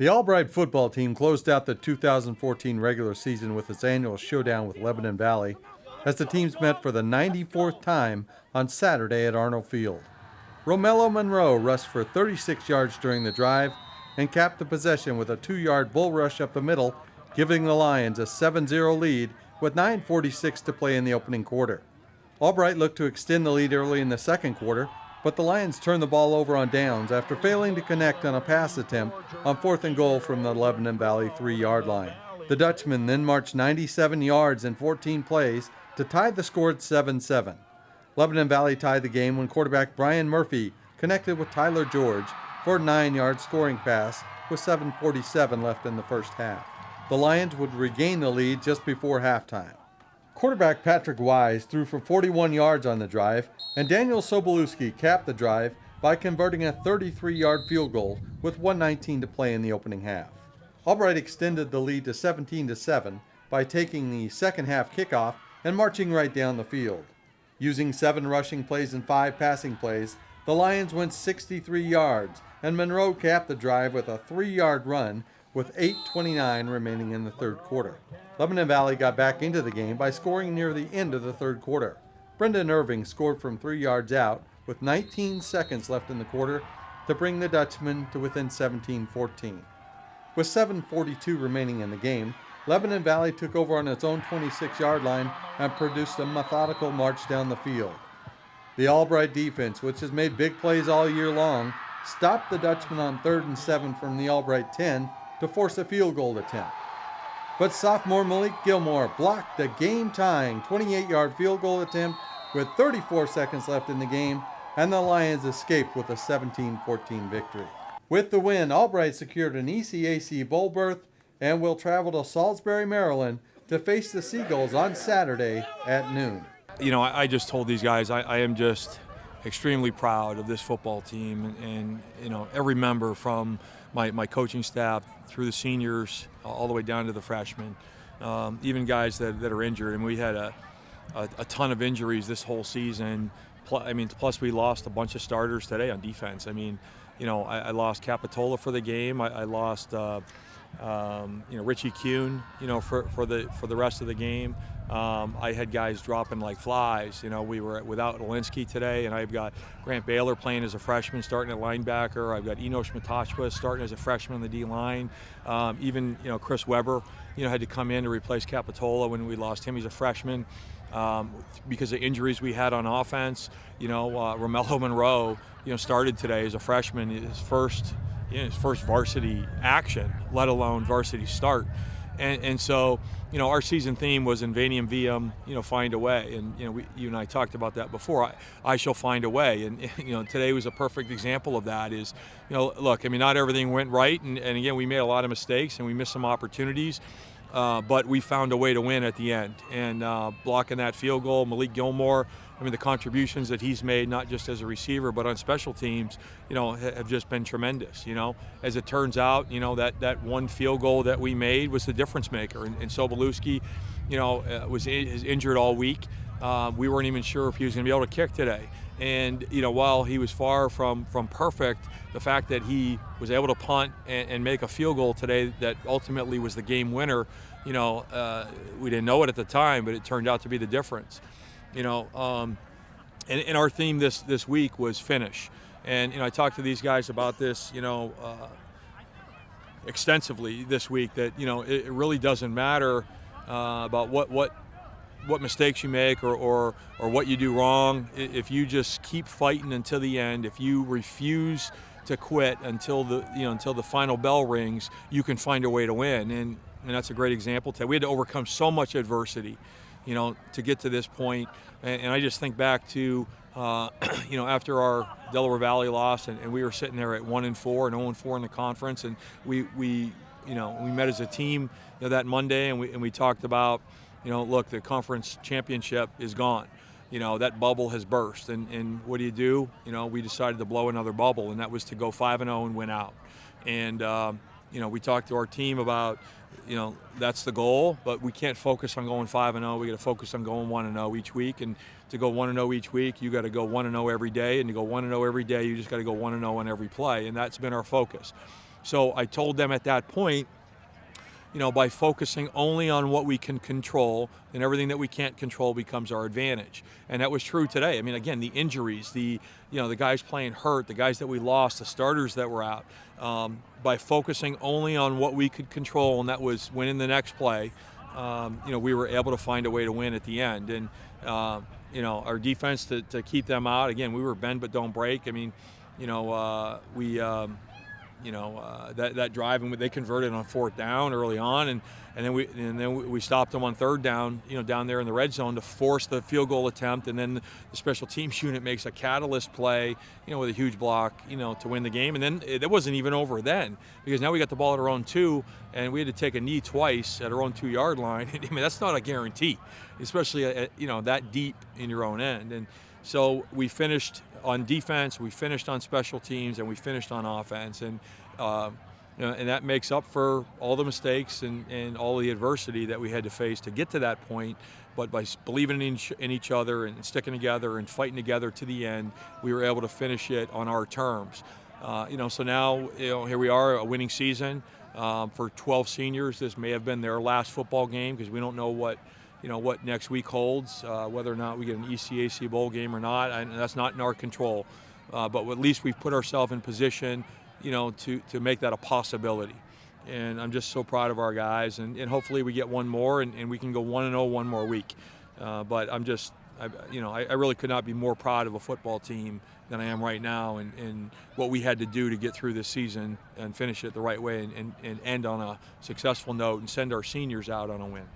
The Albright football team closed out the 2014 regular season with its annual showdown with Lebanon Valley as the teams met for the 94th time on Saturday at Arnold Field. Romello Monroe rushed for 36 yards during the drive and capped the possession with a 2-yard bull rush up the middle, giving the Lions a 7-0 lead with 9:46 to play in the opening quarter. Albright looked to extend the lead early in the second quarter, but the Lions turned the ball over on downs after failing to connect on a pass attempt on 4th and goal from the Lebanon Valley 3-yard line. The Dutchmen then marched 97 yards in 14 plays to tie the score at 7-7. Lebanon Valley tied the game when quarterback Brian Murphy connected with Tyler George for a 9-yard scoring pass with 7:47 left in the first half. The Lions would regain the lead just before halftime. Quarterback Patrick Wise threw for 41 yards on the drive, and Daniel Sobolewski capped the drive by converting a 33-yard field goal with 1:19 to play in the opening half. Albright extended the lead to 17-7 by taking the second half kickoff and marching right down the field. Using 7 rushing plays and 5 passing plays, the Lions went 63 yards, and Monroe capped the drive with a 3-yard run with 8:29 remaining in the third quarter. Lebanon Valley got back into the game by scoring near the end of the third quarter. Brendan Irving scored from 3 yards out with 19 seconds left in the quarter to bring the Dutchmen to within 17-14. With 7:42 remaining in the game, Lebanon Valley took over on its own 26-yard line and produced a methodical march down the field. The Albright defense, which has made big plays all year long, stopped the Dutchmen on 3rd and 7 from the Albright 10 to force a field goal attempt. But sophomore Malik Gilmore blocked the game-tying 28-yard field goal attempt with 34 seconds left in the game, and the Lions escaped with a 17-14 victory. With the win, Albright secured an ECAC bowl berth and will travel to Salisbury, Maryland to face the Seagulls on Saturday at noon. You know, I just told these guys I am just extremely proud of this football team, and you know, every member from my coaching staff through the seniors all the way down to the freshmen, even guys that are injured. And we had a ton of injuries this whole season. Plus we lost a bunch of starters today on defense. I mean, you know, I lost Capitola for the game. I lost Richie Kuhn, you know, for the rest of the game. I had guys dropping like flies. You know, we were without Olinsky today, and I've got Grant Baylor playing as a freshman, starting at linebacker. I've got Enosh Matashwa starting as a freshman on the D-line. Even, you know, Chris Weber, you know, had to come in to replace Capitola when we lost him. He's a freshman. Because of injuries we had on offense, you know, Romello Monroe, you know, started today as a freshman, his first varsity action, let alone varsity start. And so, you know, our season theme was Inveniam Viam, you know, find a way. And, you know, you and I talked about that before. I shall find a way. And, you know, today was a perfect example of that is, you know, look, I mean, not everything went right. And again, we made a lot of mistakes and we missed some opportunities. But we found a way to win at the end. And blocking that field goal, Malik Gilmore, I mean, the contributions that he's made, not just as a receiver, but on special teams, you know, have just been tremendous, you know. As it turns out, you know, that one field goal that we made was the difference maker. And Sobolewski, you know, is injured all week. We weren't even sure if he was going to be able to kick today. And, you know, while he was far from perfect, the fact that he was able to punt and make a field goal today that ultimately was the game winner, you know, we didn't know it at the time, but it turned out to be the difference. You know, and our theme this week was finish. And, you know, I talked to these guys about this, you know, extensively this week, that, you know, it really doesn't matter about what mistakes you make or what you do wrong. If you just keep fighting until the end, if you refuse to quit until the final bell rings, you can find a way to win. And that's a great example today. We had to overcome so much adversity, you know, to get to this point. And I just think back to, you know, after our Delaware Valley loss, and we were sitting there at 1-4 and 0-4 in the conference, and we met as a team, you know, that Monday, and we talked about, you know, look, the conference championship is gone. You know, that bubble has burst. And what do? You know, we decided to blow another bubble, and that was to go 5-0 and win out. And, you know, we talked to our team about, you know, that's the goal, but we can't focus on going 5-0. We got to focus on going 1-0 each week. And to go 1-0 each week, you got to go 1-0 every day. And to go 1-0 every day, you just got to go 1-0 on every play. And that's been our focus. So I told them at that point, by focusing only on what we can control, and everything that we can't control becomes our advantage. And that was true today. I mean, again, the injuries, the guys playing hurt, the guys that we lost, the starters that were out. By focusing only on what we could control, and that was winning the next play, we were able to find a way to win at the end. And our defense to keep them out. Again, we were bend but don't break. I mean, that drive, and they converted on 4th down early on, and then we stopped them on 3rd down, down there in the red zone to force the field goal attempt, and then the special teams unit makes a catalyst play, with a huge block, to win the game. And then it wasn't even over then, because now we got the ball at our own 2, and we had to take a knee twice at our own 2-yard line. I mean, that's not a guarantee, especially that deep in your own end. And so we finished on defense, we finished on special teams, and we finished on offense, and and that makes up for all the mistakes and all the adversity that we had to face to get to that point. But by believing in each other and sticking together and fighting together to the end, we were able to finish it on our terms. So now here we are, a winning season for 12 seniors. This may have been their last football game, because we don't know what next week holds, whether or not we get an ECAC bowl game or not, and that's not in our control. But at least we've put ourselves in position, to make that a possibility. And I'm just so proud of our guys, and hopefully we get one more, and we can go 1-0 one more week. But I really could not be more proud of a football team than I am right now, and what we had to do to get through this season and finish it the right way, and end on a successful note and send our seniors out on a win.